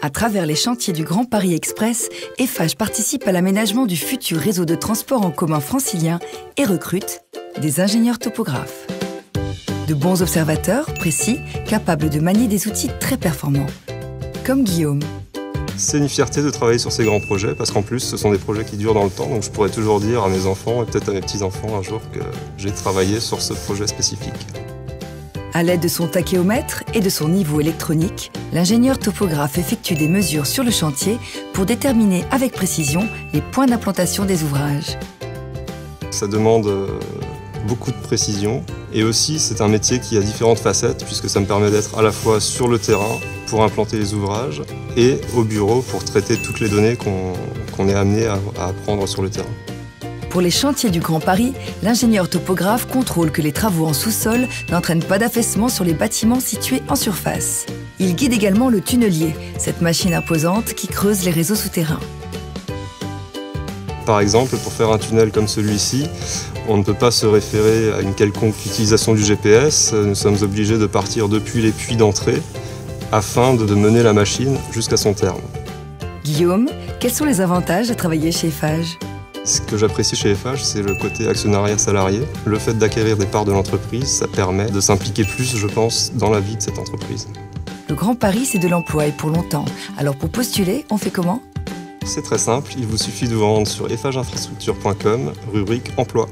À travers les chantiers du Grand Paris Express, Eiffage participe à l'aménagement du futur réseau de transport en commun francilien et recrute des ingénieurs topographes. De bons observateurs, précis, capables de manier des outils très performants. Comme Guillaume. C'est une fierté de travailler sur ces grands projets parce qu'en plus, ce sont des projets qui durent dans le temps. Donc je pourrais toujours dire à mes enfants et peut-être à mes petits-enfants un jour que j'ai travaillé sur ce projet spécifique. À l'aide de son tachéomètre et de son niveau électronique, l'ingénieur topographe effectue des mesures sur le chantier pour déterminer avec précision les points d'implantation des ouvrages. Ça demande beaucoup de précision et aussi c'est un métier qui a différentes facettes puisque ça me permet d'être à la fois sur le terrain pour implanter les ouvrages et au bureau pour traiter toutes les données qu'on est amené à apprendre sur le terrain. Pour les chantiers du Grand Paris, l'ingénieur topographe contrôle que les travaux en sous-sol n'entraînent pas d'affaissement sur les bâtiments situés en surface. Il guide également le tunnelier, cette machine imposante qui creuse les réseaux souterrains. Par exemple, pour faire un tunnel comme celui-ci, on ne peut pas se référer à une quelconque utilisation du GPS. Nous sommes obligés de partir depuis les puits d'entrée afin de mener la machine jusqu'à son terme. Guillaume, quels sont les avantages de travailler chez Eiffage ? Ce que j'apprécie chez Eiffage, c'est le côté actionnariat salarié. Le fait d'acquérir des parts de l'entreprise, ça permet de s'impliquer plus, je pense, dans la vie de cette entreprise. Le Grand Paris, c'est de l'emploi et pour longtemps. Alors pour postuler, on fait comment ? C'est très simple, il vous suffit de vous rendre sur eifageinfrastructure.com, rubrique emploi.